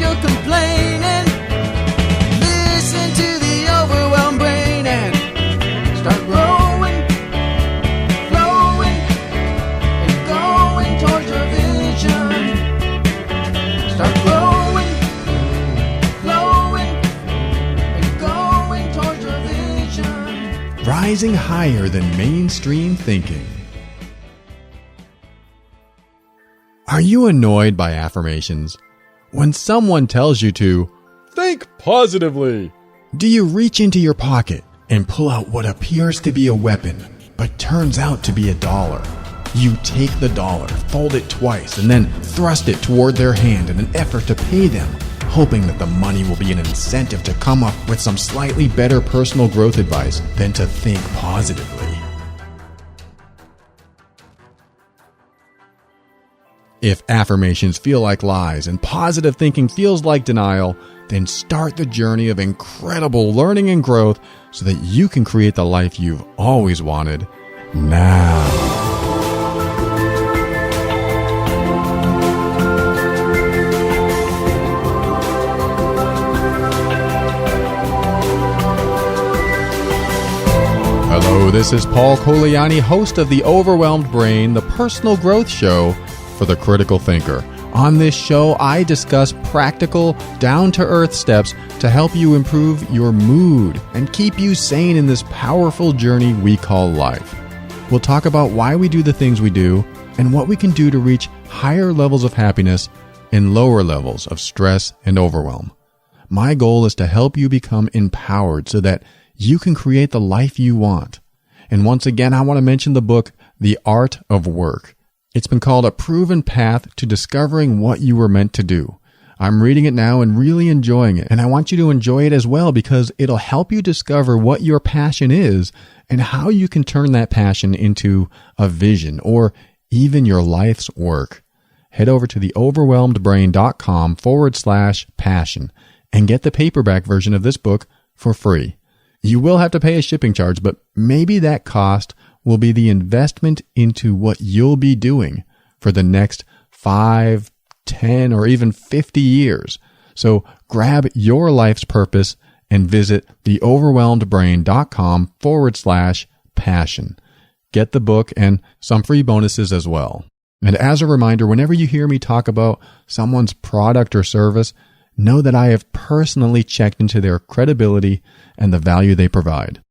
you're complaining. Listen to the overwhelmed brain and start growing, flowing, and going towards your vision. Start growing, flowing, and going towards your vision. Rising higher than mainstream thinking. Are you annoyed by affirmations? When someone tells you to think positively, do you reach into your pocket and pull out what appears to be a weapon, but turns out to be $1? You take the dollar, fold it twice, and then thrust it toward their hand in an effort to pay them, hoping that the money will be an incentive to come up with some slightly better personal growth advice than to think positively. If affirmations feel like lies and positive thinking feels like denial, then start the journey of incredible learning and growth so that you can create the life you've always wanted now. Hello, this is Paul Coliani, host of The Overwhelmed Brain, the personal growth show for the critical thinker. On this show, I discuss practical, down-to-earth steps to help you improve your mood and keep you sane in this powerful journey we call life. We'll talk about why we do the things we do and what we can do to reach higher levels of happiness and lower levels of stress and overwhelm. My goal is to help you become empowered so that you can create the life you want. And once again, I want to mention the book, The Art of Work. It's been called a proven path to discovering what you were meant to do. I'm reading it now and really enjoying it, and I want you to enjoy it as well because it'll help you discover what your passion is and how you can turn that passion into a vision or even your life's work. Head over to theoverwhelmedbrain.com/passion and get the paperback version of this book for free. You will have to pay a shipping charge, but maybe that cost will be the investment into what you'll be doing for the next 5, 10, or even 50 years. So grab your life's purpose and visit theoverwhelmedbrain.com/passion. Get the book and some free bonuses as well. And as a reminder, whenever you hear me talk about someone's product or service, know that I have personally checked into their credibility and the value they provide.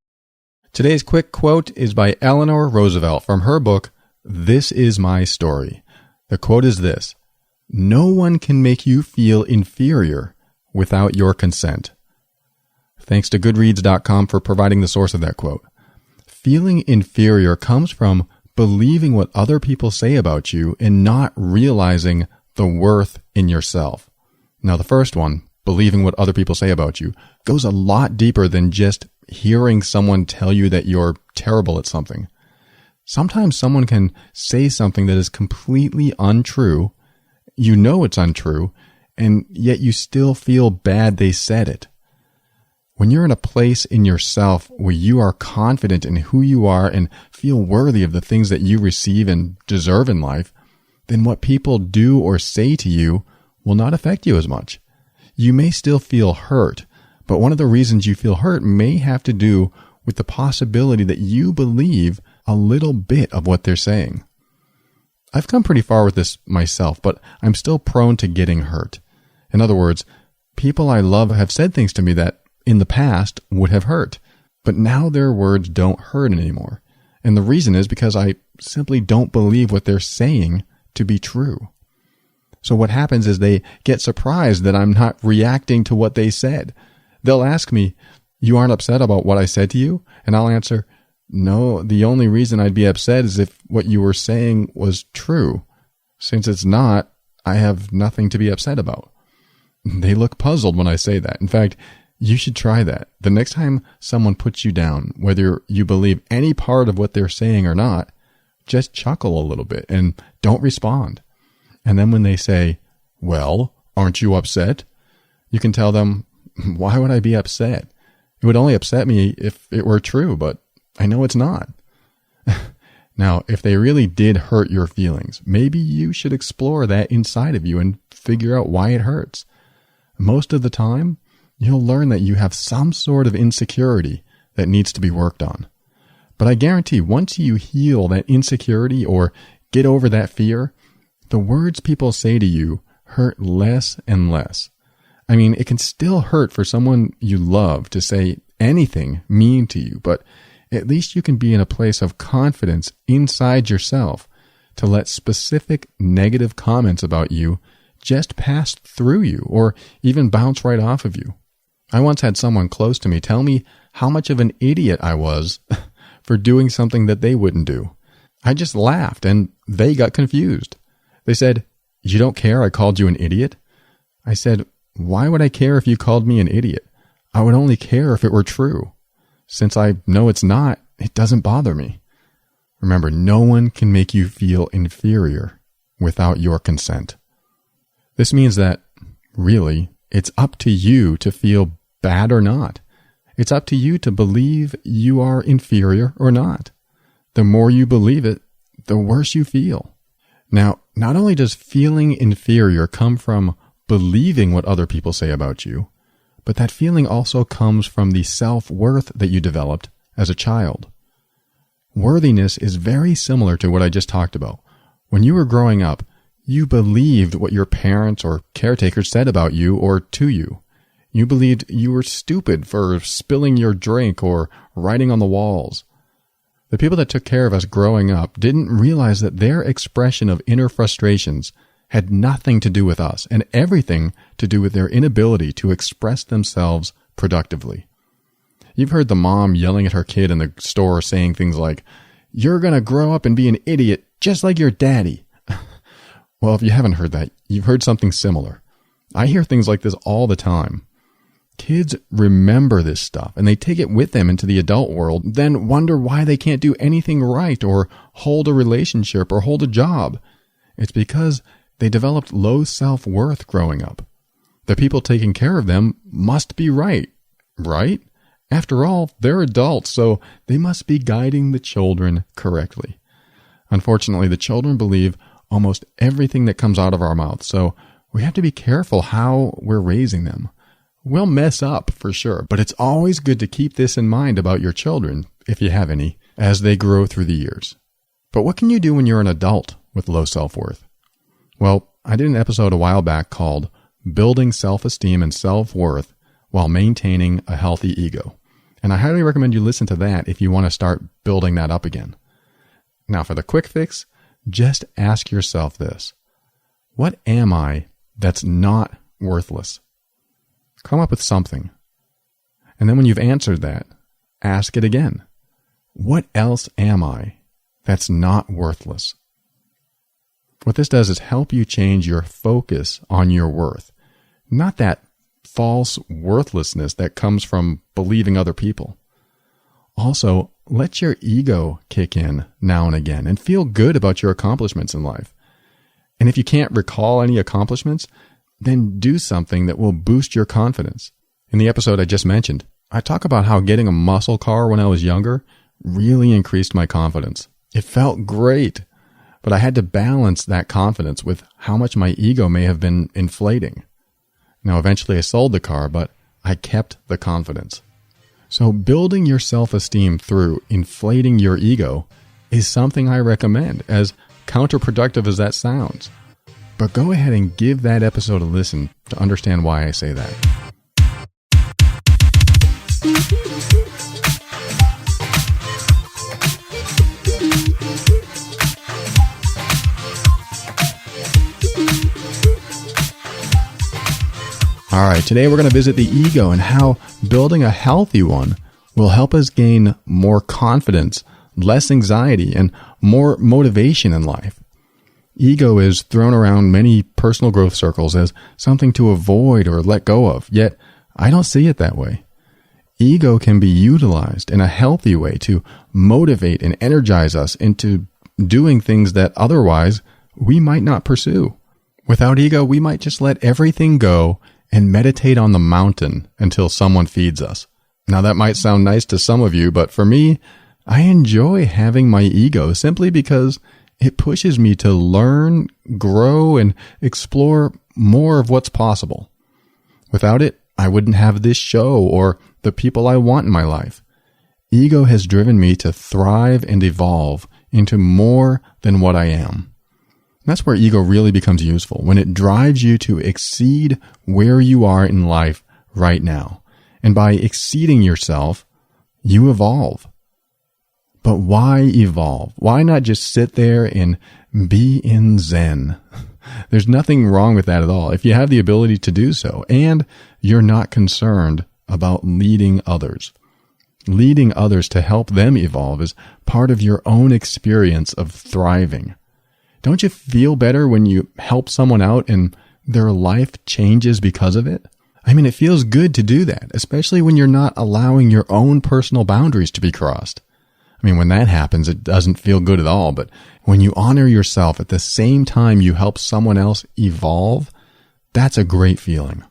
Today's quick quote is by Eleanor Roosevelt from her book, This Is My Story. The quote is this: "No one can make you feel inferior without your consent." Thanks to Goodreads.com for providing the source of that quote. Feeling inferior comes from believing what other people say about you and not realizing the worth in yourself. Now, the first one, believing what other people say about you, goes a lot deeper than just hearing someone tell you that you're terrible at something. Sometimes someone can say something that is completely untrue. You know it's untrue, and yet you still feel bad they said it. When you're in a place in yourself where you are confident in who you are and feel worthy of the things that you receive and deserve in life, then what people do or say to you will not affect you as much. You may still feel hurt, but one of the reasons you feel hurt may have to do with the possibility that you believe a little bit of what they're saying. I've come pretty far with this myself, but I'm still prone to getting hurt. In other words, people I love have said things to me that in the past would have hurt, but now their words don't hurt anymore. And the reason is because I simply don't believe what they're saying to be true. So what happens is they get surprised that I'm not reacting to what they said. They'll ask me, "You aren't upset about what I said to you?" And I'll answer, "No, the only reason I'd be upset is if what you were saying was true. Since it's not, I have nothing to be upset about." They look puzzled when I say that. In fact, you should try that. The next time someone puts you down, whether you believe any part of what they're saying or not, just chuckle a little bit and don't respond. And then when they say, "Well, aren't you upset?" you can tell them, "Why would I be upset? It would only upset me if it were true, but I know it's not." Now, if they really did hurt your feelings, maybe you should explore that inside of you and figure out why it hurts. most of the time, you'll learn that you have some sort of insecurity that needs to be worked on. But I guarantee once you heal that insecurity or get over that fear, the words people say to you hurt less and less. I mean, it can still hurt for someone you love to say anything mean to you, but at least you can be in a place of confidence inside yourself to let specific negative comments about you just pass through you or even bounce right off of you. I once had someone close to me tell me how much of an idiot I was for doing something that they wouldn't do. I just laughed and they got confused. They said, "You don't care I called you an idiot?" I said, "Why would I care if you called me an idiot? I would only care if it were true. Since I know it's not, it doesn't bother me." Remember, no one can make you feel inferior without your consent. This means that, really, it's up to you to feel bad or not. It's up to you to believe you are inferior or not. The more you believe it, the worse you feel. Now, not only does feeling inferior come from believing what other people say about you, but that feeling also comes from the self-worth that you developed as a child. Worthiness is very similar to what I just talked about. When you were growing up, you believed what your parents or caretakers said about you or to you. You believed you were stupid for spilling your drink or writing on the walls. The people that took care of us growing up didn't realize that their expression of inner frustrations had nothing to do with us and everything to do with their inability to express themselves productively. You've heard the mom yelling at her kid in the store saying things like, "You're going to grow up and be an idiot just like your daddy." Well, if you haven't heard that, you've heard something similar. I hear things like this all the time. Kids remember this stuff and they take it with them into the adult world, then wonder why they can't do anything right or hold a relationship or hold a job. It's because they developed low self-worth growing up. The people taking care of them must be right? After all, they're adults, so they must be guiding the children correctly. Unfortunately, the children believe almost everything that comes out of our mouth, so we have to be careful how we're raising them. We'll mess up for sure, but it's always good to keep this in mind about your children, if you have any, as they grow through the years. But what can you do when you're an adult with low self-worth? Well, I did an episode a while back called Building Self-Esteem and Self-Worth While Maintaining a Healthy Ego. And I highly recommend you listen to that if you want to start building that up again. Now for the quick fix, just ask yourself this. What am I that's not worthless? Come up with something. And then when you've answered that, ask it again. What else am I that's not worthless? What this does is help you change your focus on your worth, not that false worthlessness that comes from believing other people. Also, let your ego kick in now and again and feel good about your accomplishments in life. And if you can't recall any accomplishments, then do something that will boost your confidence. In the episode I just mentioned, I talk about how getting a muscle car when I was younger really increased my confidence. It felt great, but I had to balance that confidence with how much my ego may have been inflating. Now, eventually I sold the car, but I kept the confidence. So building your self-esteem through inflating your ego is something I recommend, as counterproductive as that sounds. But go ahead and give that episode a listen to understand why I say that. All right, today we're going to visit the ego and how building a healthy one will help us gain more confidence, less anxiety, and more motivation in life. Ego is thrown around many personal growth circles as something to avoid or let go of, yet I don't see it that way. Ego can be utilized in a healthy way to motivate and energize us into doing things that otherwise we might not pursue. Without ego, we might just let everything go and meditate on the mountain until someone feeds us. Now that might sound nice to some of you, but for me, I enjoy having my ego simply because it pushes me to learn, grow, and explore more of what's possible. Without it, I wouldn't have this show or the people I want in my life. Ego has driven me to thrive and evolve into more than what I am. That's where ego really becomes useful, when it drives you to exceed where you are in life right now. And by exceeding yourself, you evolve. But why evolve? Why not just sit there and be in Zen? There's nothing wrong with that at all if you have the ability to do so, and you're not concerned about leading others. Leading others to help them evolve is part of your own experience of thriving. Don't you feel better when you help someone out and their life changes because of it? I mean, it feels good to do that, especially when you're not allowing your own personal boundaries to be crossed. I mean, when that happens, it doesn't feel good at all. But when you honor yourself at the same time you help someone else evolve, that's a great feeling.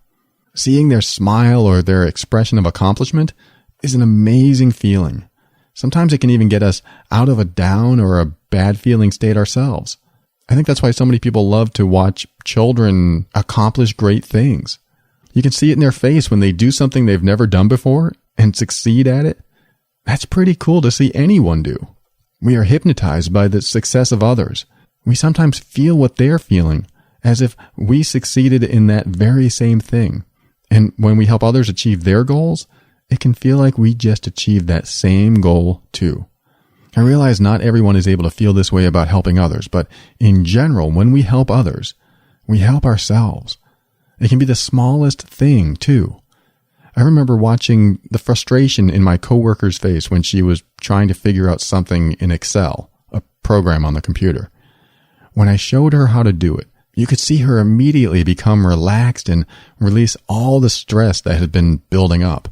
Seeing their smile or their expression of accomplishment is an amazing feeling. Sometimes it can even get us out of a down or a bad feeling state ourselves. I think that's why so many people love to watch children accomplish great things. You can see it in their face when they do something they've never done before and succeed at it. That's pretty cool to see anyone do. We are hypnotized by the success of others. We sometimes feel what they're feeling, as if we succeeded in that very same thing. And when we help others achieve their goals, it can feel like we just achieved that same goal too. I realize not everyone is able to feel this way about helping others, but in general, when we help others, we help ourselves. It can be the smallest thing too. I remember watching the frustration in my coworker's face when she was trying to figure out something in Excel, a program on the computer. When I showed her how to do it, you could see her immediately become relaxed and release all the stress that had been building up.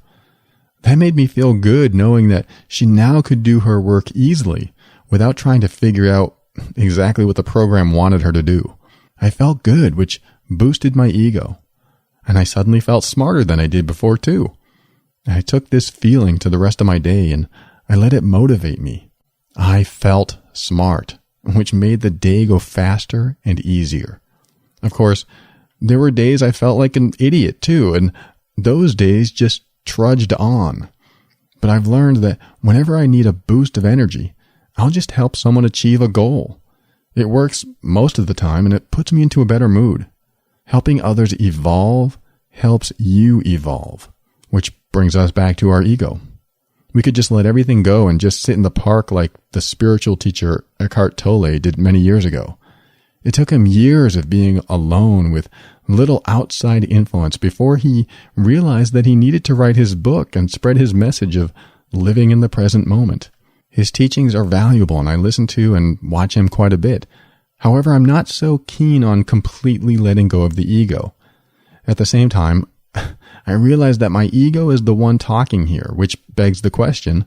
That made me feel good knowing that she now could do her work easily without trying to figure out exactly what the program wanted her to do. I felt good, which boosted my ego. And I suddenly felt smarter than I did before too. I took this feeling to the rest of my day and I let it motivate me. I felt smart, which made the day go faster and easier. Of course, there were days I felt like an idiot too, and those days just trudged on. But I've learned that whenever I need a boost of energy, I'll just help someone achieve a goal. It works most of the time and it puts me into a better mood. Helping others evolve helps you evolve, which brings us back to our ego. We could just let everything go and just sit in the park like the spiritual teacher Eckhart Tolle did many years ago. It took him years of being alone with little outside influence before he realized that he needed to write his book and spread his message of living in the present moment. His teachings are valuable and I listen to and watch him quite a bit. However, I'm not so keen on completely letting go of the ego. At the same time, I realize that my ego is the one talking here, which begs the question,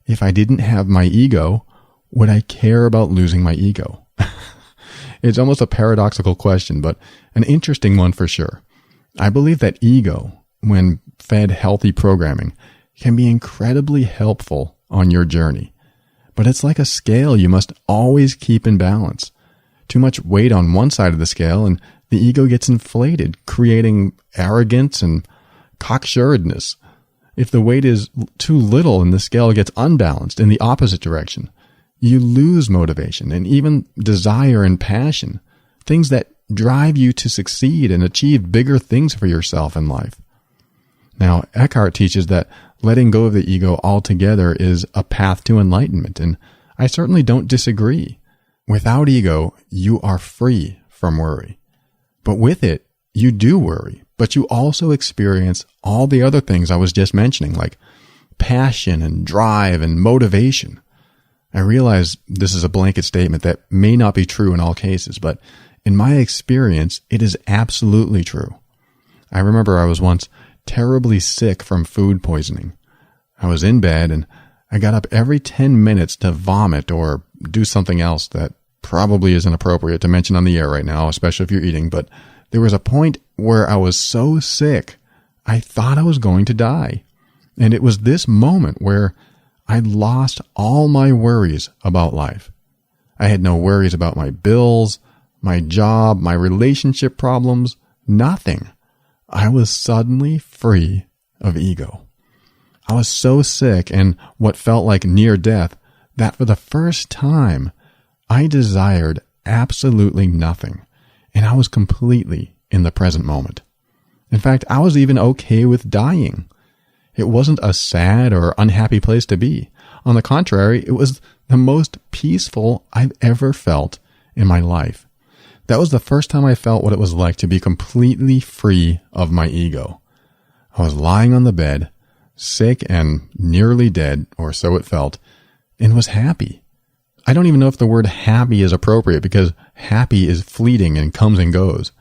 if I didn't have my ego, would I care about losing my ego? It's almost a paradoxical question, but an interesting one for sure. I believe that ego, when fed healthy programming, can be incredibly helpful on your journey. But it's like a scale you must always keep in balance. Too much weight on one side of the scale and the ego gets inflated, creating arrogance and cocksuredness. If the weight is too little and the scale gets unbalanced in the opposite direction, you lose motivation and even desire and passion, things that drive you to succeed and achieve bigger things for yourself in life. Now, Eckhart teaches that letting go of the ego altogether is a path to enlightenment, and I certainly don't disagree. Without ego, you are free from worry. But with it, you do worry, but you also experience all the other things I was just mentioning, like passion and drive and motivation. I realize this is a blanket statement that may not be true in all cases, but in my experience, it is absolutely true. I remember I was once terribly sick from food poisoning. I was in bed and I got up every 10 minutes to vomit or do something else that probably isn't appropriate to mention on the air right now, especially if you're eating, but there was a point where I was so sick, I thought I was going to die. And it was this moment where I lost all my worries about life. I had no worries about my bills, my job, my relationship problems, nothing. I was suddenly free of ego. I was so sick and what felt like near death that for the first time, I desired absolutely nothing, and I was completely in the present moment. In fact, I was even okay with dying. It wasn't a sad or unhappy place to be. On the contrary, it was the most peaceful I've ever felt in my life. That was the first time I felt what it was like to be completely free of my ego. I was lying on the bed, sick and nearly dead, or so it felt, and was happy. I don't even know if the word happy is appropriate because happy is fleeting and comes and goes.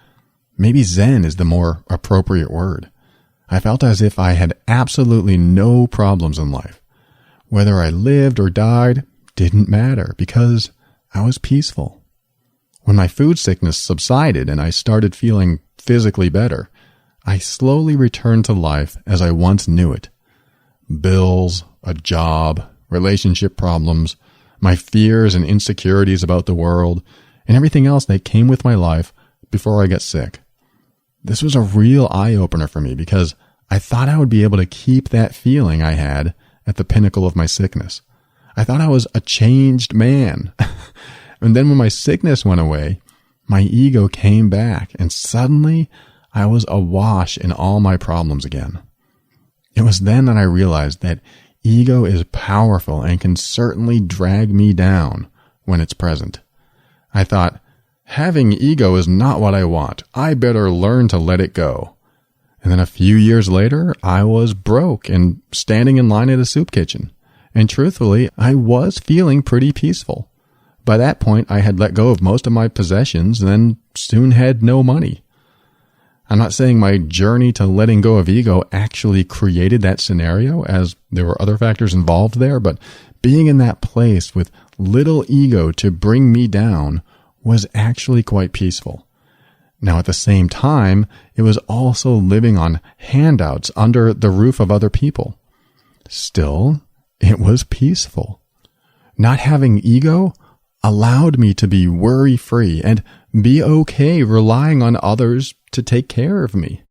Maybe Zen is the more appropriate word. I felt as if I had absolutely no problems in life. Whether I lived or died didn't matter because I was peaceful. When my food sickness subsided and I started feeling physically better, I slowly returned to life as I once knew it. Bills, a job, relationship problems, my fears and insecurities about the world, and everything else that came with my life before I got sick. This was a real eye-opener for me because I thought I would be able to keep that feeling I had at the pinnacle of my sickness. I thought I was a changed man. And then when my sickness went away, my ego came back and suddenly I was awash in all my problems again. It was then that I realized that ego is powerful and can certainly drag me down when it's present. I thought, having ego is not what I want. I better learn to let it go. And then a few years later, I was broke and standing in line at a soup kitchen. And truthfully, I was feeling pretty peaceful. By that point, I had let go of most of my possessions and then soon had no money. I'm not saying my journey to letting go of ego actually created that scenario, as there were other factors involved there, but being in that place with little ego to bring me down was actually quite peaceful. Now, at the same time, it was also living on handouts under the roof of other people. Still, it was peaceful. Not having ego allowed me to be worry-free and be okay relying on others to take care of me.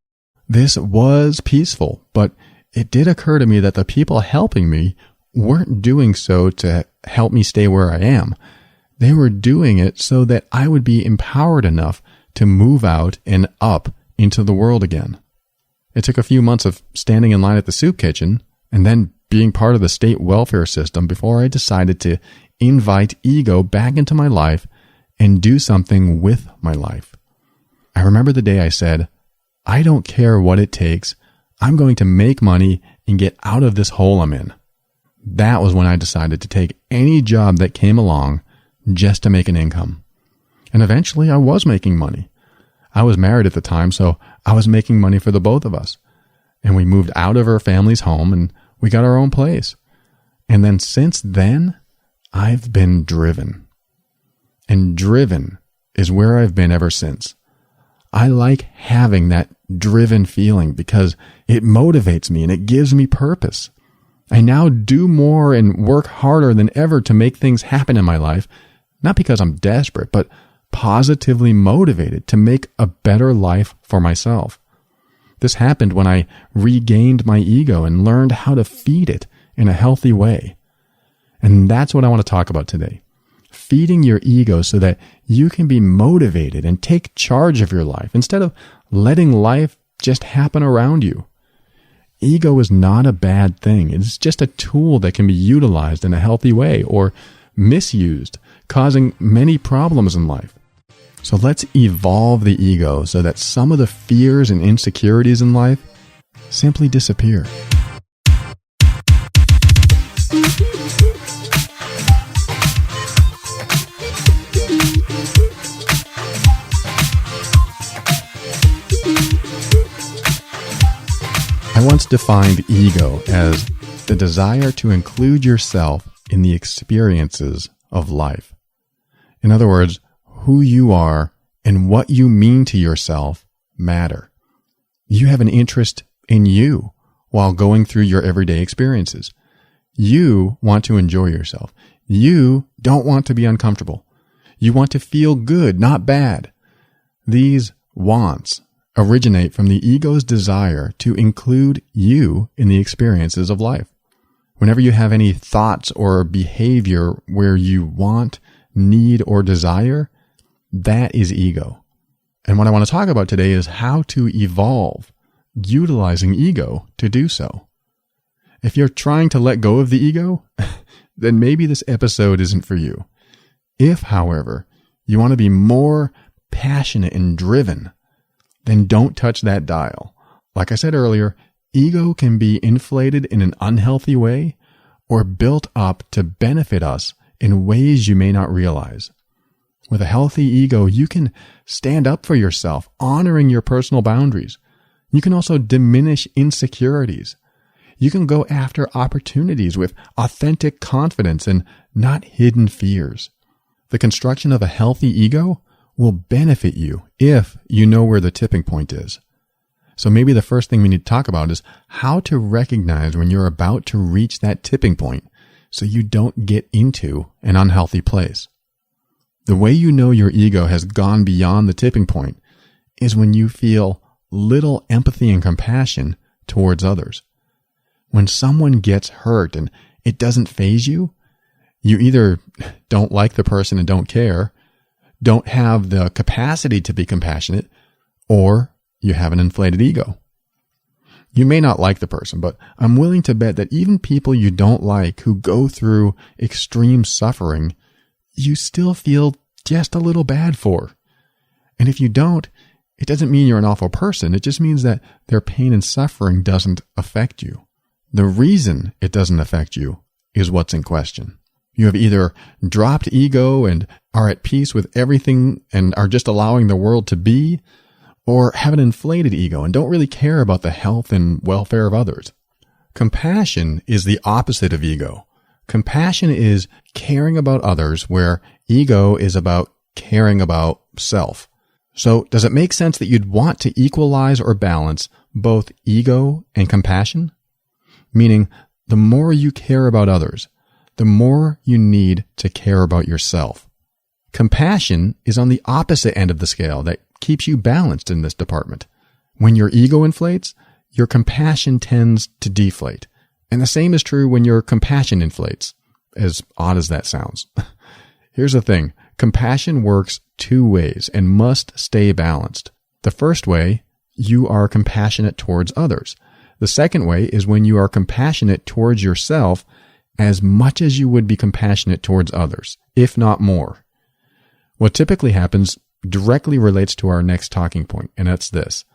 This was peaceful, but it did occur to me that the people helping me weren't doing so to help me stay where I am. They were doing it so that I would be empowered enough to move out and up into the world again. It took a few months of standing in line at the soup kitchen and then being part of the state welfare system before I decided to invite ego back into my life and do something with my life. I remember the day I said, I don't care what it takes. I'm going to make money and get out of this hole I'm in. That was when I decided to take any job that came along just to make an income. And eventually I was making money. I was married at the time, so I was making money for the both of us. And we moved out of our family's home and we got our own place. And then since then, I've been driven. And driven is where I've been ever since. I like having that driven feeling because it motivates me and it gives me purpose. I now do more and work harder than ever to make things happen in my life, not because I'm desperate, but positively motivated to make a better life for myself. This happened when I regained my ego and learned how to feed it in a healthy way. And that's what I want to talk about today. Feeding your ego so that you can be motivated and take charge of your life instead of letting life just happen around you. Ego is not a bad thing. It's just a tool that can be utilized in a healthy way or misused, causing many problems in life. So let's evolve the ego so that some of the fears and insecurities in life simply disappear. I once defined ego as the desire to include yourself in the experiences of life. In other words, who you are and what you mean to yourself matter. You have an interest in you while going through your everyday experiences. You want to enjoy yourself. You don't want to be uncomfortable. You want to feel good, not bad. These wants originate from the ego's desire to include you in the experiences of life. Whenever you have any thoughts or behavior where you want, need, or desire, that is ego. And what I want to talk about today is how to evolve utilizing ego to do so. If you're trying to let go of the ego, then maybe this episode isn't for you. If, however, you want to be more passionate and driven, then don't touch that dial. Like I said earlier, ego can be inflated in an unhealthy way or built up to benefit us in ways you may not realize. With a healthy ego, you can stand up for yourself, honoring your personal boundaries. You can also diminish insecurities. You can go after opportunities with authentic confidence and not hidden fears. The construction of a healthy ego will benefit you if you know where the tipping point is. So maybe the first thing we need to talk about is how to recognize when you're about to reach that tipping point so you don't get into an unhealthy place. The way you know your ego has gone beyond the tipping point is when you feel little empathy and compassion towards others. When someone gets hurt and it doesn't faze you, you either don't like the person and don't care, don't have the capacity to be compassionate, or you have an inflated ego. You may not like the person, but I'm willing to bet that even people you don't like who go through extreme suffering, you still feel just a little bad for. And if you don't, it doesn't mean you're an awful person. It just means that their pain and suffering doesn't affect you. The reason it doesn't affect you is what's in question. You have either dropped ego and are at peace with everything and are just allowing the world to be, or have an inflated ego and don't really care about the health and welfare of others. Compassion is the opposite of ego. Compassion is caring about others, where ego is about caring about self. So does it make sense that you'd want to equalize or balance both ego and compassion? Meaning, the more you care about others, the more you need to care about yourself. Compassion is on the opposite end of the scale that keeps you balanced in this department. When your ego inflates, your compassion tends to deflate. And the same is true when your compassion inflates, as odd as that sounds. Here's the thing. Compassion works two ways and must stay balanced. The first way, you are compassionate towards others. The second way is when you are compassionate towards yourself as much as you would be compassionate towards others, if not more. What typically happens directly relates to our next talking point, and that's this.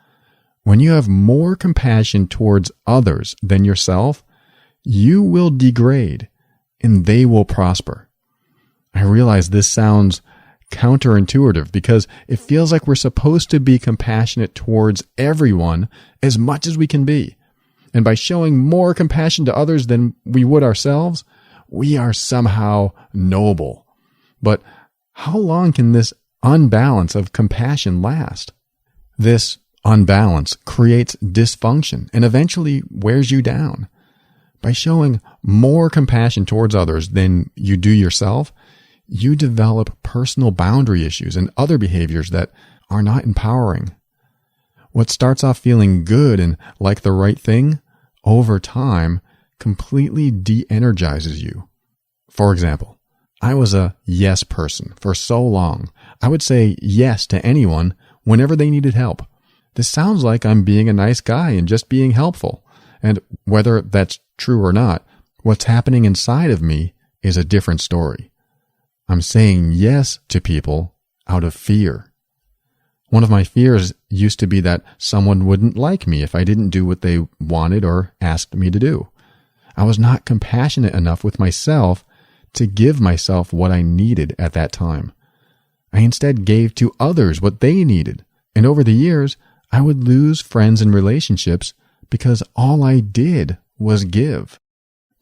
When you have more compassion towards others than yourself, you will degrade and they will prosper. I realize this sounds counterintuitive because it feels like we're supposed to be compassionate towards everyone as much as we can be. And by showing more compassion to others than we would ourselves, we are somehow noble. But how long can this unbalance of compassion last? This unbalance creates dysfunction and eventually wears you down. By showing more compassion towards others than you do yourself, you develop personal boundary issues and other behaviors that are not empowering. What starts off feeling good and like the right thing, over time, completely de-energizes you. For example, I was a yes person for so long. I would say yes to anyone whenever they needed help. This sounds like I'm being a nice guy and just being helpful. And whether that's true or not, what's happening inside of me is a different story. I'm saying yes to people out of fear. One of my fears used to be that someone wouldn't like me if I didn't do what they wanted or asked me to do. I was not compassionate enough with myself to give myself what I needed at that time. I instead gave to others what they needed. And over the years, I would lose friends and relationships because all I did was give.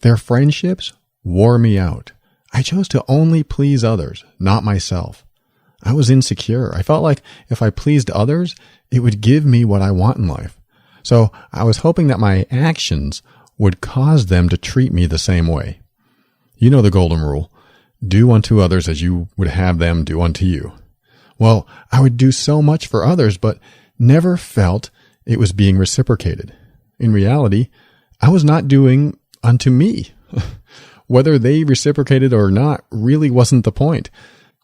Their friendships wore me out. I chose to only please others, not myself. I was insecure. I felt like if I pleased others, it would give me what I want in life. So I was hoping that my actions would cause them to treat me the same way. You know the golden rule. Do unto others as you would have them do unto you. Well, I would do so much for others, but never felt it was being reciprocated. In reality, I was not doing unto me. Whether they reciprocated or not really wasn't the point.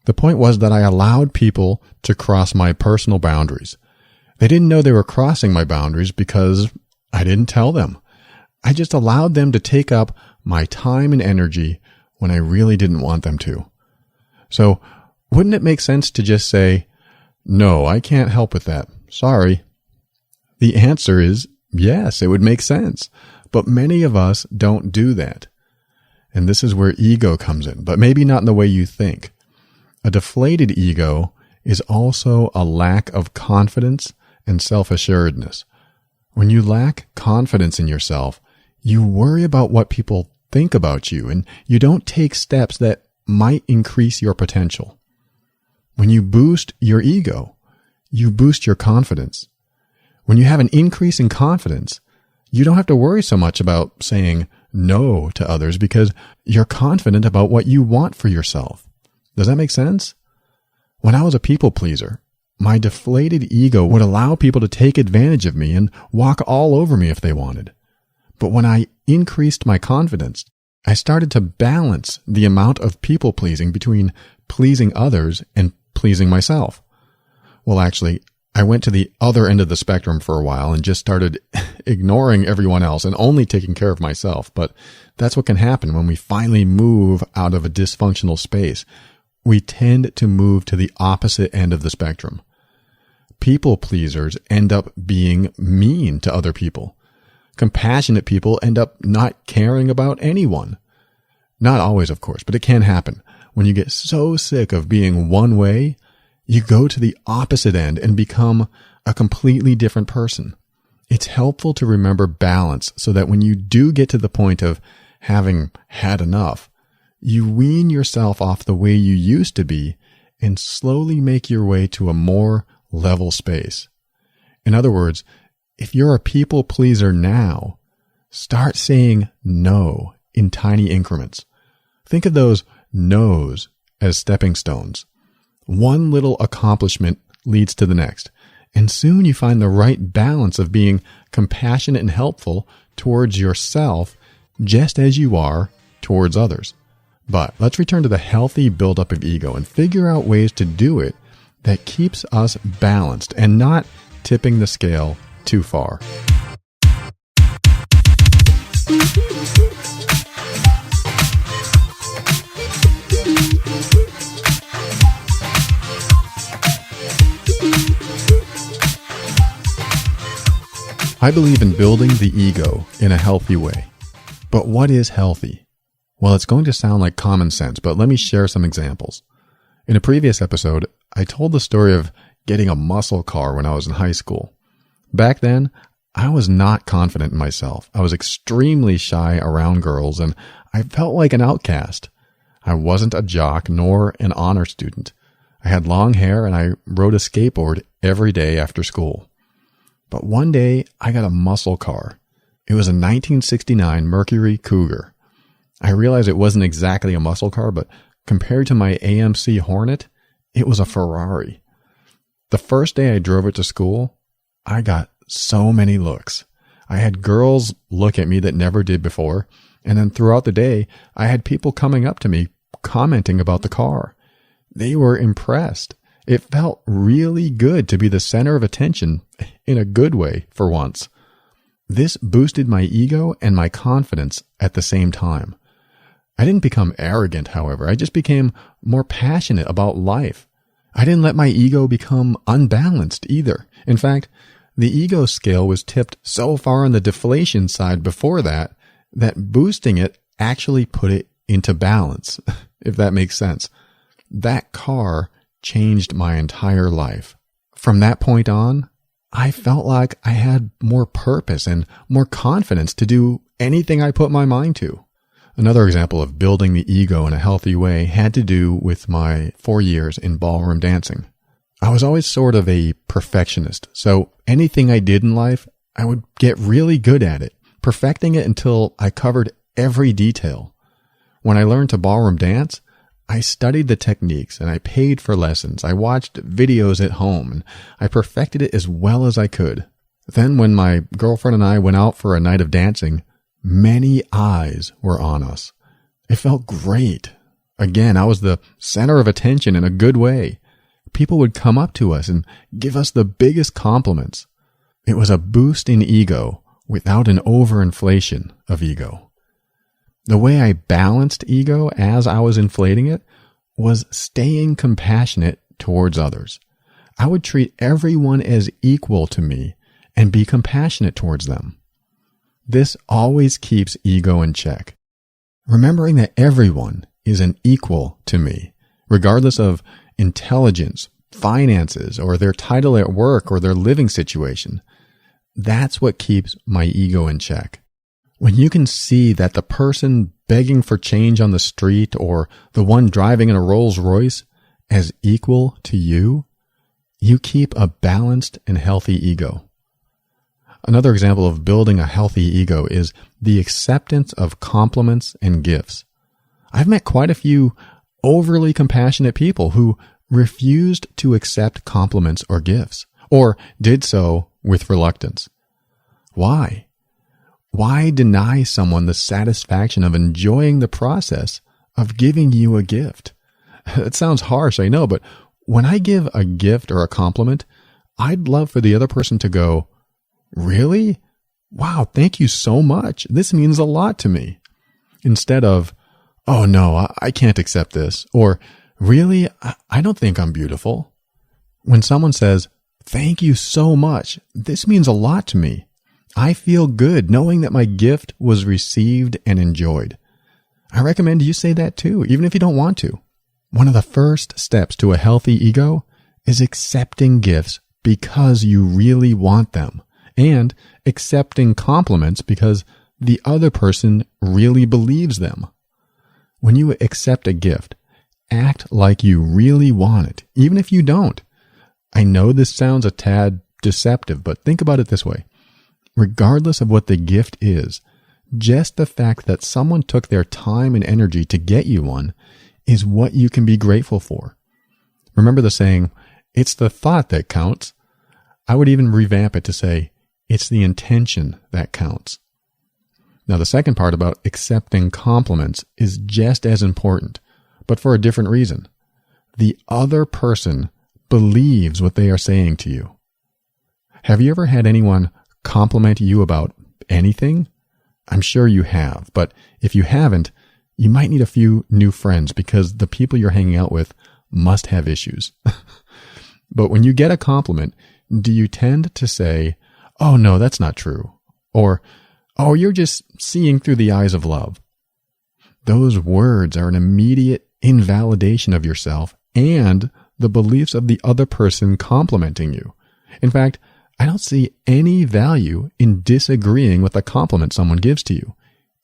The point was that I allowed people to cross my personal boundaries. They didn't know they were crossing my boundaries because I didn't tell them. I just allowed them to take up my time and energy when I really didn't want them to. So, wouldn't it make sense to just say, "No, I can't help with that. Sorry"? The answer is yes, it would make sense. But many of us don't do that. And this is where ego comes in, but maybe not in the way you think. A deflated ego is also a lack of confidence and self-assuredness. When you lack confidence in yourself, you worry about what people think about you, and you don't take steps that might increase your potential. When you boost your ego, you boost your confidence. When you have an increase in confidence, you don't have to worry so much about saying no to others because you're confident about what you want for yourself. Does that make sense? When I was a people pleaser, my deflated ego would allow people to take advantage of me and walk all over me if they wanted. But when I increased my confidence, I started to balance the amount of people pleasing between pleasing others and pleasing myself. Well, actually, I went to the other end of the spectrum for a while and just started ignoring everyone else and only taking care of myself. But that's what can happen when we finally move out of a dysfunctional space. We tend to move to the opposite end of the spectrum. People pleasers end up being mean to other people. Compassionate people end up not caring about anyone. Not always, of course, but it can happen. When you get so sick of being one way, you go to the opposite end and become a completely different person. It's helpful to remember balance so that when you do get to the point of having had enough, you wean yourself off the way you used to be and slowly make your way to a more level space. In other words, if you're a people pleaser now, start saying no in tiny increments. Think of those no's as stepping stones. One little accomplishment leads to the next, and soon you find the right balance of being compassionate and helpful towards yourself just as you are towards others. But let's return to the healthy buildup of ego and figure out ways to do it that keeps us balanced and not tipping the scale too far. I believe in building the ego in a healthy way. But what is healthy? Well, it's going to sound like common sense, but let me share some examples. In a previous episode, I told the story of getting a muscle car when I was in high school. Back then, I was not confident in myself. I was extremely shy around girls, and I felt like an outcast. I wasn't a jock nor an honor student. I had long hair, and I rode a skateboard every day after school. But one day, I got a muscle car. It was a 1969 Mercury Cougar. I realized it wasn't exactly a muscle car, but compared to my AMC Hornet, it was a Ferrari. The first day I drove it to school, I got so many looks. I had girls look at me that never did before, and then throughout the day, I had people coming up to me commenting about the car. They were impressed. It felt really good to be the center of attention in a good way for once. This boosted my ego and my confidence at the same time. I didn't become arrogant, however. I just became more passionate about life. I didn't let my ego become unbalanced either. In fact, the ego scale was tipped so far on the deflation side before that boosting it actually put it into balance, if that makes sense. That car changed my entire life. From that point on, I felt like I had more purpose and more confidence to do anything I put my mind to. Another example of building the ego in a healthy way had to do with my 4 years in ballroom dancing. I was always sort of a perfectionist, so anything I did in life, I would get really good at it, perfecting it until I covered every detail. When I learned to ballroom dance, I studied the techniques and I paid for lessons. I watched videos at home and I perfected it as well as I could. Then when my girlfriend and I went out for a night of dancing, many eyes were on us. It felt great. Again, I was the center of attention in a good way. People would come up to us and give us the biggest compliments. It was a boost in ego without an overinflation of ego. The way I balanced ego as I was inflating it was staying compassionate towards others. I would treat everyone as equal to me and be compassionate towards them. This always keeps ego in check. Remembering that everyone is an equal to me, regardless of intelligence, finances, or their title at work or their living situation. That's what keeps my ego in check. When you can see that the person begging for change on the street or the one driving in a Rolls Royce as equal to you, you keep a balanced and healthy ego. Another example of building a healthy ego is the acceptance of compliments and gifts. I've met quite a few overly compassionate people who refused to accept compliments or gifts, or did so with reluctance. Why? Why deny someone the satisfaction of enjoying the process of giving you a gift? It sounds harsh, I know, but when I give a gift or a compliment, I'd love for the other person to go, "Really? Wow, thank you so much. This means a lot to me." Instead of, "Oh no, I can't accept this," or "Really? I don't think I'm beautiful." When someone says, "Thank you so much. This means a lot to me. I feel good knowing that my gift was received and enjoyed." I recommend you say that too, even if you don't want to. One of the first steps to a healthy ego is accepting gifts because you really want them, and accepting compliments because the other person really believes them. When you accept a gift, act like you really want it, even if you don't. I know this sounds a tad deceptive, but think about it this way. Regardless of what the gift is, just the fact that someone took their time and energy to get you one is what you can be grateful for. Remember the saying, "It's the thought that counts." I would even revamp it to say, "It's the intention that counts." Now, the second part about accepting compliments is just as important, but for a different reason. The other person believes what they are saying to you. Have you ever had anyone compliment you about anything? I'm sure you have, but if you haven't, you might need a few new friends because the people you're hanging out with must have issues. But when you get a compliment, do you tend to say, "Oh no, that's not true," or "Oh, you're just seeing through the eyes of love"? Those words are an immediate invalidation of yourself and the beliefs of the other person complimenting you. In fact, I don't see any value in disagreeing with a compliment someone gives to you,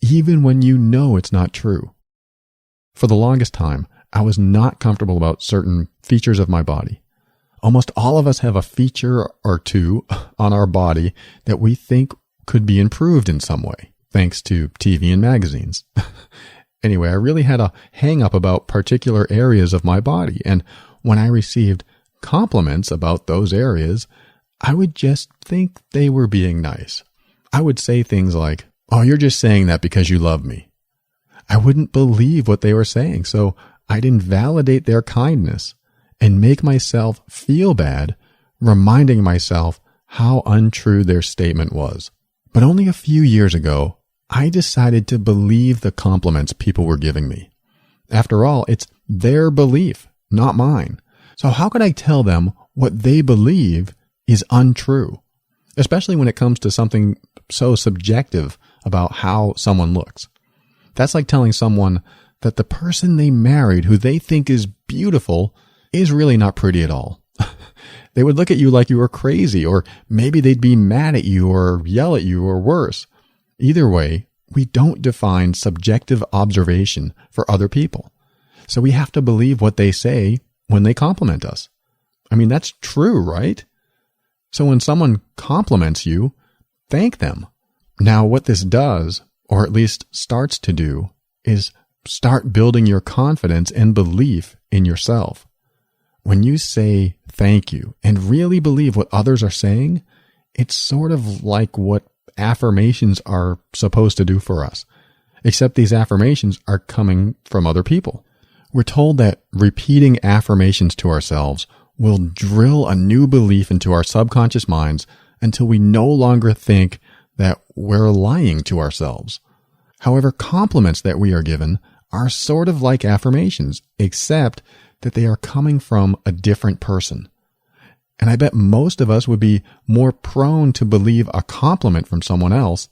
even when you know it's not true. For the longest time, I was not comfortable about certain features of my body. Almost all of us have a feature or two on our body that we think could be improved in some way, thanks to TV and magazines. Anyway, I really had a hang up about particular areas of my body, and when I received compliments about those areas, I would just think they were being nice. I would say things like, "Oh, you're just saying that because you love me." I wouldn't believe what they were saying, so I'd invalidate their kindness and make myself feel bad, reminding myself how untrue their statement was. But only a few years ago, I decided to believe the compliments people were giving me. After all, it's their belief, not mine. So how could I tell them what they believe is untrue, especially when it comes to something so subjective about how someone looks? That's like telling someone that the person they married who they think is beautiful is really not pretty at all. They would look at you like you were crazy, or maybe they'd be mad at you or yell at you or worse. Either way, we don't define subjective observation for other people. So we have to believe what they say when they compliment us. I mean, that's true, right? So when someone compliments you, thank them. Now, what this does, or at least starts to do, is start building your confidence and belief in yourself. When you say thank you and really believe what others are saying, it's sort of like what affirmations are supposed to do for us, except these affirmations are coming from other people. We're told that repeating affirmations to ourselves will drill a new belief into our subconscious minds until we no longer think that we're lying to ourselves. However, compliments that we are given are sort of like affirmations, except that they are coming from a different person. And I bet most of us would be more prone to believe a compliment from someone else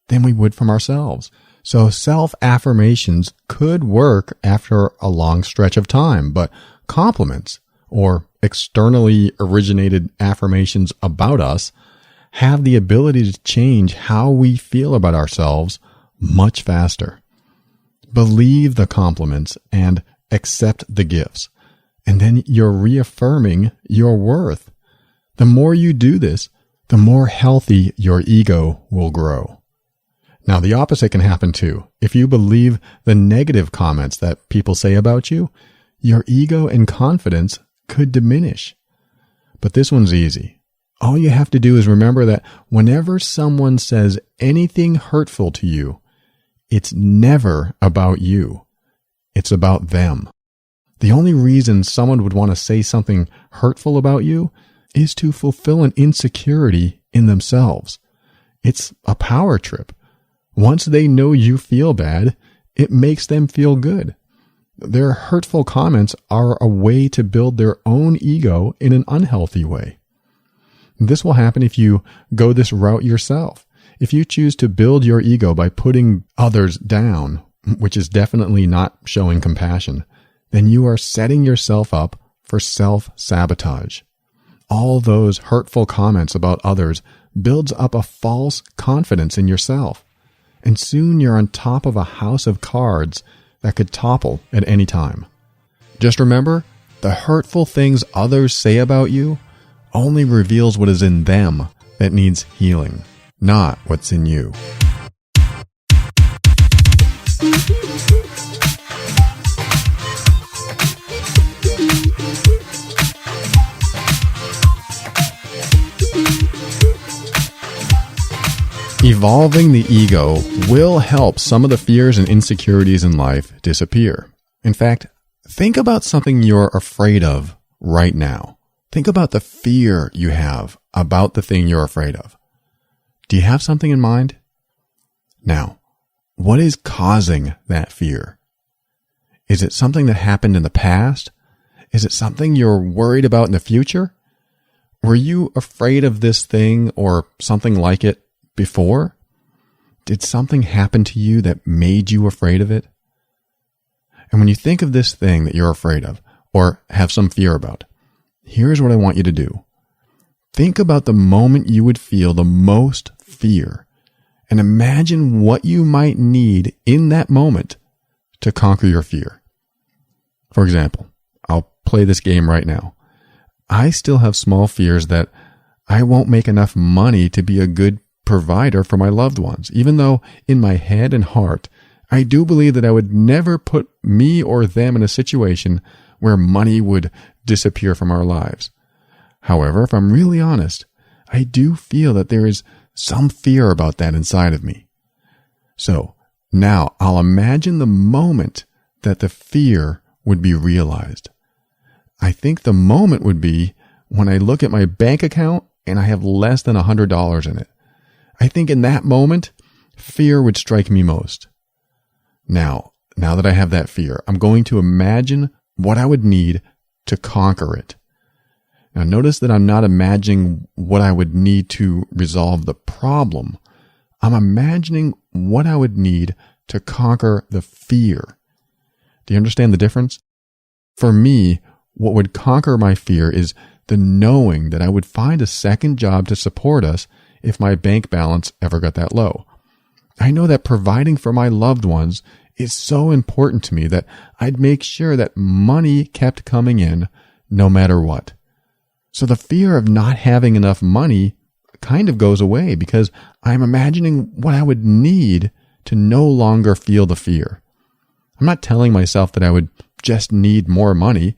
than we would from ourselves. So self-affirmations could work after a long stretch of time, but compliments or externally originated affirmations about us have the ability to change how we feel about ourselves much faster. Believe the compliments and accept the gifts, and then you're reaffirming your worth. The more you do this, the more healthy your ego will grow. Now, the opposite can happen too. If you believe the negative comments that people say about you, your ego and confidence could diminish. But this one's easy. All you have to do is remember that whenever someone says anything hurtful to you, it's never about you. It's about them. The only reason someone would want to say something hurtful about you is to fulfill an insecurity in themselves. It's a power trip. Once they know you feel bad, it makes them feel good. Their hurtful comments are a way to build their own ego in an unhealthy way. This will happen if you go this route yourself. If you choose to build your ego by putting others down, which is definitely not showing compassion, then you are setting yourself up for self-sabotage. All those hurtful comments about others builds up a false confidence in yourself. And soon you're on top of a house of cards that could topple at any time. Just remember, the hurtful things others say about you only reveals what is in them that needs healing, not what's in you. Evolving the ego will help some of the fears and insecurities in life disappear. In fact, think about something you're afraid of right now. Think about the fear you have about the thing you're afraid of. Do you have something in mind? Now, what is causing that fear? Is it something that happened in the past? Is it something you're worried about in the future? Were you afraid of this thing or something like it before? Did something happen to you that made you afraid of it? And when you think of this thing that you're afraid of or have some fear about, here's what I want you to do. Think about the moment you would feel the most fear and imagine what you might need in that moment to conquer your fear. For example, I'll play this game right now. I still have small fears that I won't make enough money to be a good provider for my loved ones, even though in my head and heart, I do believe that I would never put me or them in a situation where money would disappear from our lives. However, if I'm really honest, I do feel that there is some fear about that inside of me. So now I'll imagine the moment that the fear would be realized. I think the moment would be when I look at my bank account and I have less than $100 in it. I think in that moment, fear would strike me most. Now that I have that fear, I'm going to imagine what I would need to conquer it. Now notice that I'm not imagining what I would need to resolve the problem. I'm imagining what I would need to conquer the fear. Do you understand the difference? For me, what would conquer my fear is the knowing that I would find a second job to support us if my bank balance ever got that low. I know that providing for my loved ones is so important to me that I'd make sure that money kept coming in no matter what. So the fear of not having enough money kind of goes away because I'm imagining what I would need to no longer feel the fear. I'm not telling myself that I would just need more money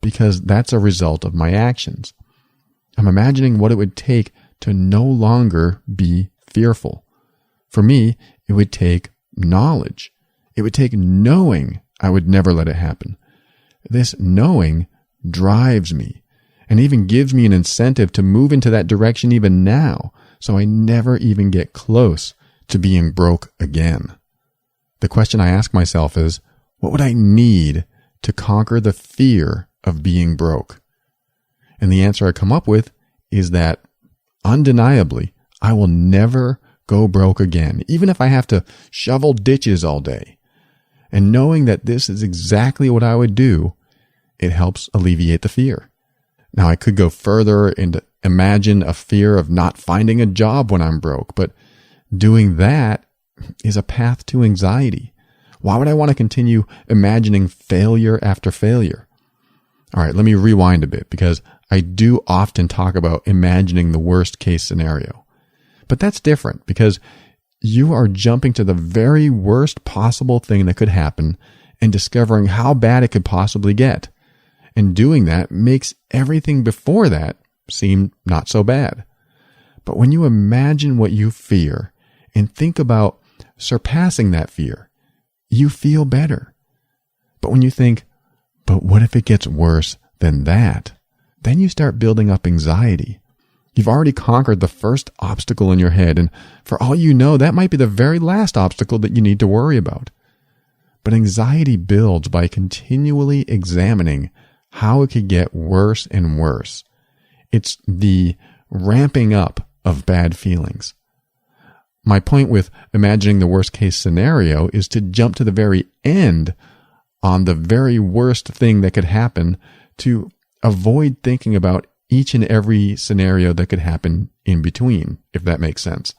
because that's a result of my actions. I'm imagining what it would take to no longer be fearful. For me, it would take knowledge. It would take knowing I would never let it happen. This knowing drives me and even gives me an incentive to move into that direction even now, so I never even get close to being broke again. The question I ask myself is, what would I need to conquer the fear of being broke? And the answer I come up with is that, undeniably, I will never go broke again, even if I have to shovel ditches all day. And knowing that this is exactly what I would do, it helps alleviate the fear. Now, I could go further and imagine a fear of not finding a job when I'm broke, but doing that is a path to anxiety. Why would I want to continue imagining failure after failure? All right, let me rewind a bit, because I do often talk about imagining the worst case scenario. But that's different, because you are jumping to the very worst possible thing that could happen and discovering how bad it could possibly get. And doing that makes everything before that seem not so bad. But when you imagine what you fear and think about surpassing that fear, you feel better. But when you think, but what if it gets worse than that? Then you start building up anxiety. You've already conquered the first obstacle in your head, and for all you know, that might be the very last obstacle that you need to worry about. But anxiety builds by continually examining how it could get worse and worse. It's the ramping up of bad feelings. My point with imagining the worst case scenario is to jump to the very end on the very worst thing that could happen to avoid thinking about each and every scenario that could happen in between, if that makes sense.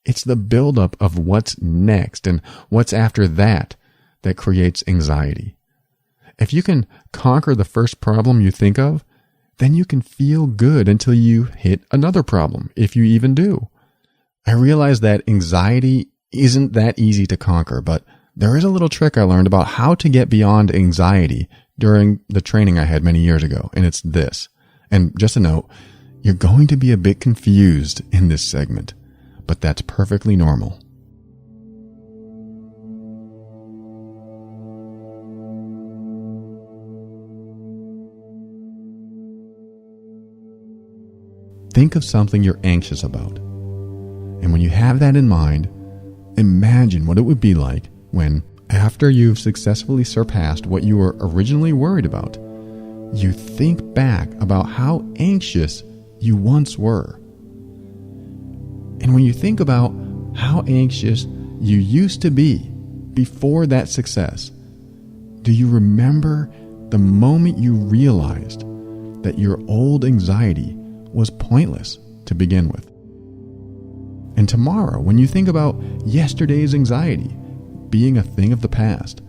It's the buildup of what's next and what's after that that creates anxiety. If you can conquer the first problem you think of, then you can feel good until you hit another problem, if you even do. I realize that anxiety isn't that easy to conquer, but there is a little trick I learned about how to get beyond anxiety during the training I had many years ago, and it's this. And just a note, you're going to be a bit confused in this segment, but that's perfectly normal. Think of something you're anxious about. And when you have that in mind, imagine what it would be like when, after you've successfully surpassed what you were originally worried about, you think back about how anxious you once were. And when you think about how anxious you used to be before that success, do you remember the moment you realized that your old anxiety was pointless to begin with? And tomorrow, when you think about yesterday's anxiety being a thing of the past,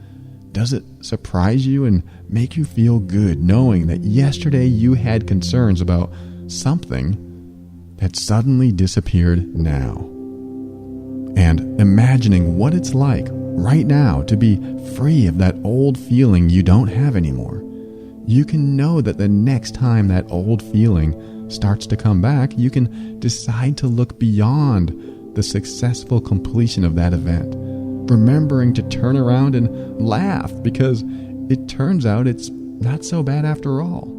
does it surprise you and make you feel good knowing that yesterday you had concerns about something that suddenly disappeared now? And imagining what it's like right now to be free of that old feeling you don't have anymore, you can know that the next time that old feeling starts to come back, you can decide to look beyond the successful completion of that event, remembering to turn around and laugh because it turns out it's not so bad after all.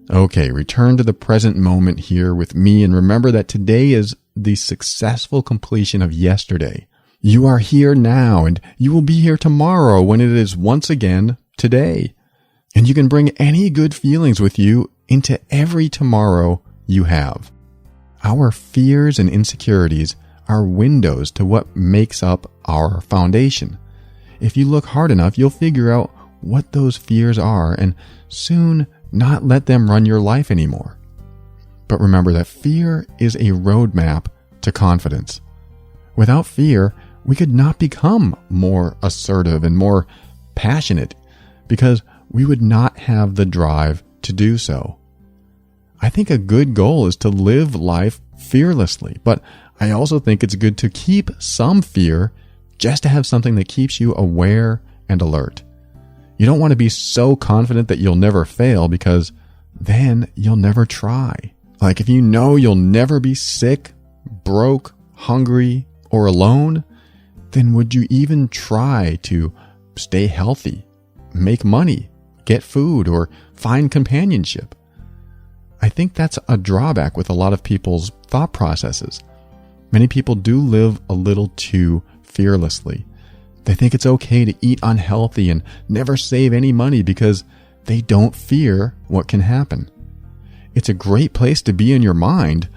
Okay, return to the present moment here with me and remember that today is the successful completion of yesterday. You are here now and you will be here tomorrow when it is once again today. And you can bring any good feelings with you into every tomorrow you have. Our fears and insecurities are windows to what makes up our foundation. If you look hard enough, you'll figure out what those fears are and soon not let them run your life anymore. But remember that fear is a roadmap to confidence. Without fear, we could not become more assertive and more passionate because we would not have the drive to do so. I think a good goal is to live life fearlessly, but I also think it's good to keep some fear just to have something that keeps you aware and alert. You don't want to be so confident that you'll never fail, because then you'll never try. Like if you know you'll never be sick, broke, hungry, or alone, then would you even try to stay healthy, make money, get food, or find companionship? I think that's a drawback with a lot of people's thought processes. Many people do live a little too fearlessly. They think it's okay to eat unhealthy and never save any money because they don't fear what can happen. It's a great place to be in your mind,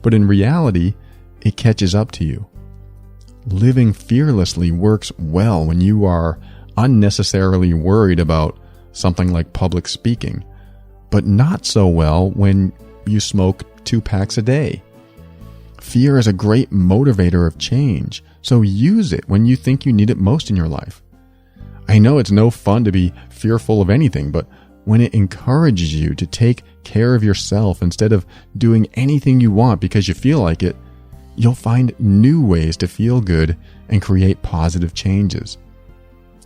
but in reality, it catches up to you. Living fearlessly works well when you are unnecessarily worried about something like public speaking, but not so well when you smoke 2 packs a day. Fear is a great motivator of change, so use it when you think you need it most in your life. I know it's no fun to be fearful of anything, but when it encourages you to take care of yourself instead of doing anything you want because you feel like it, you'll find new ways to feel good and create positive changes.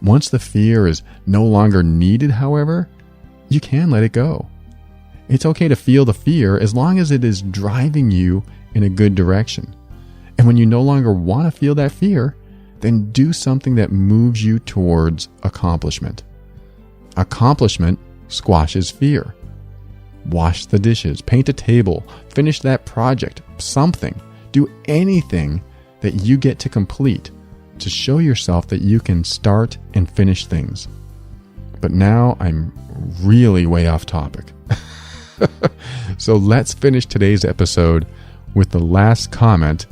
Once the fear is no longer needed, however, you can let it go. It's okay to feel the fear as long as it is driving you in a good direction. And when you no longer want to feel that fear, then do something that moves you towards accomplishment. Accomplishment squashes fear. Wash the dishes, paint a table, finish that project, something. Do anything that you get to complete to show yourself that you can start and finish things. But now I'm really way off topic. So let's finish today's episode with the last comment,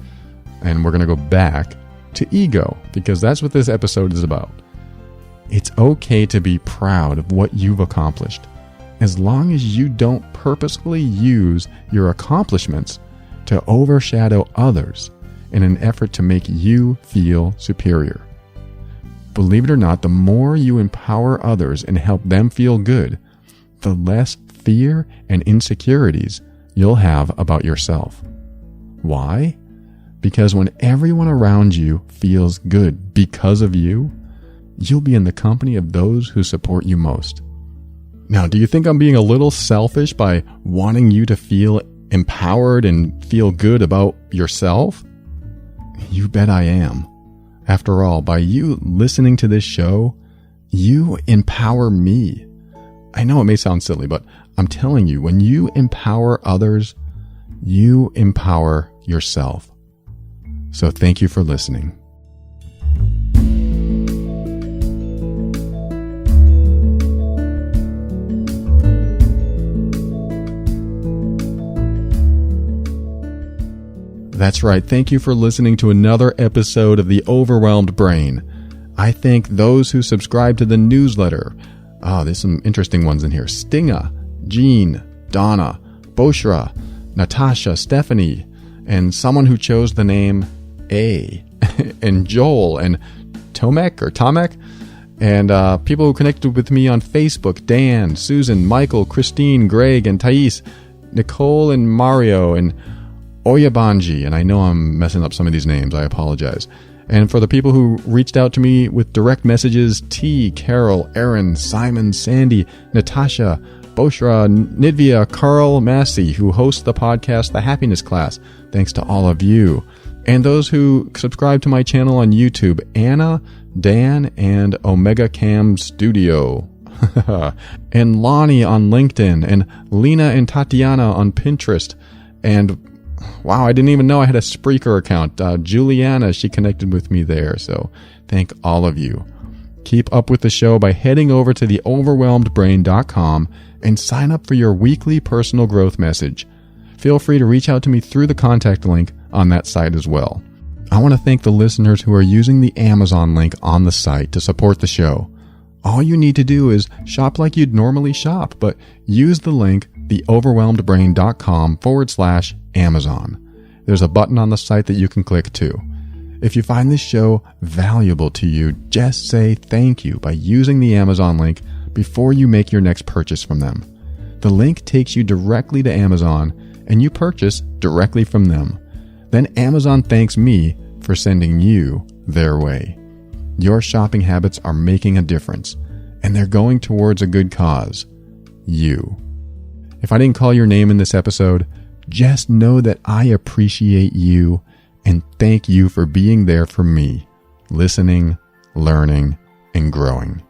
and we're going to go back to ego, because that's what this episode is about. It's okay to be proud of what you've accomplished, as long as you don't purposefully use your accomplishments to overshadow others in an effort to make you feel superior. Believe it or not, the more you empower others and help them feel good, the less fear and insecurities you'll have about yourself. Why? Because when everyone around you feels good because of you, you'll be in the company of those who support you most. Now, do you think I'm being a little selfish by wanting you to feel empowered and feel good about yourself? You bet I am. After all, by you listening to this show, you empower me. I know it may sound silly, but I'm telling you, when you empower others, you empower yourself. So thank you for listening. That's right. Thank you for listening to another episode of The Overwhelmed Brain. I thank those who subscribe to the newsletter. There's some interesting ones in here. Stinga, Jean, Donna, Boshra, Natasha, Stephanie, and someone who chose the name A, and Joel, and Tomek, and people who connected with me on Facebook, Dan, Susan, Michael, Christine, Greg, and Thais, Nicole, and Mario, and Oyabanji, and I know I'm messing up some of these names, I apologize. And for the people who reached out to me with direct messages, T, Carol, Aaron, Simon, Sandy, Natasha, Boshra, Nidvia, Carl, Massey, who hosts the podcast The Happiness Class. Thanks to all of you. And those who subscribe to my channel on YouTube, Anna, Dan, and Omega Cam Studio. And Lonnie on LinkedIn, and Lena and Tatiana on Pinterest, and wow, I didn't even know I had a Spreaker account. Juliana, she connected with me there. So thank all of you. Keep up with the show by heading over to theoverwhelmedbrain.com and sign up for your weekly personal growth message. Feel free to reach out to me through the contact link on that site as well. I want to thank the listeners who are using the Amazon link on the site to support the show. All you need to do is shop like you'd normally shop, but use the link theoverwhelmedbrain.com/Amazon. There's a button on the site that you can click too. If you find this show valuable to you, just say thank you by using the Amazon link before you make your next purchase from them. The link takes you directly to Amazon and you purchase directly from them. Then Amazon thanks me for sending you their way. Your shopping habits are making a difference, and they're going towards a good cause. You. If I didn't call your name in this episode, just know that I appreciate you and thank you for being there for me, listening, learning, and growing.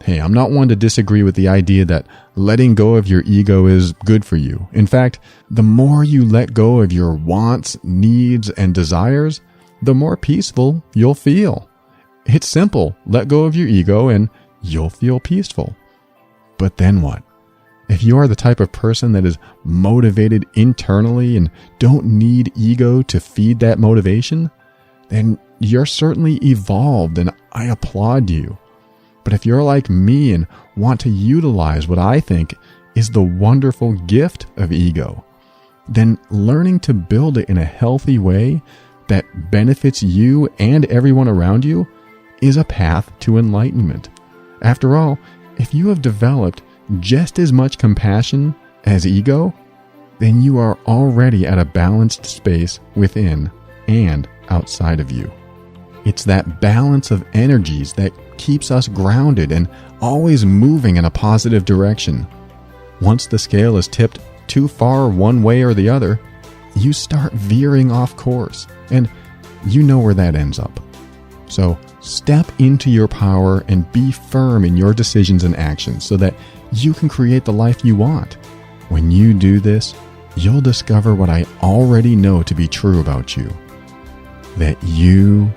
Hey, I'm not one to disagree with the idea that letting go of your ego is good for you. In fact, the more you let go of your wants, needs, and desires, the more peaceful you'll feel. It's simple. Let go of your ego and you'll feel peaceful. But then what? If you are the type of person that is motivated internally and don't need ego to feed that motivation, then you're certainly evolved and I applaud you. But if you're like me and want to utilize what I think is the wonderful gift of ego, then learning to build it in a healthy way that benefits you and everyone around you is a path to enlightenment. After all, if you have developed just as much compassion as ego, then you are already at a balanced space within and outside of you. It's that balance of energies that keeps us grounded and always moving in a positive direction. Once the scale is tipped too far one way or the other, you start veering off course, and you know where that ends up. So step into your power and be firm in your decisions and actions so that you can create the life you want. When you do this, you'll discover what I already know to be true about you, that you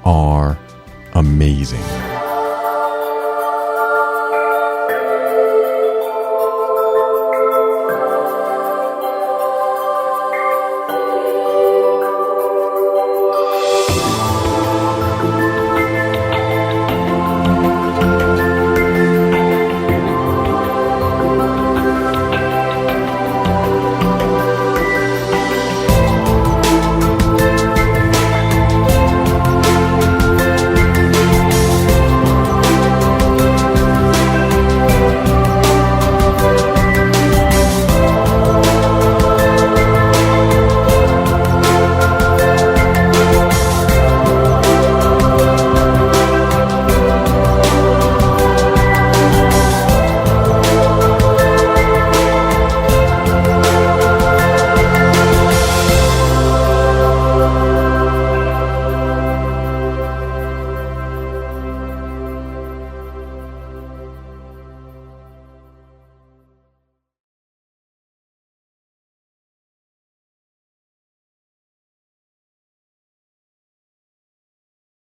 are amazing.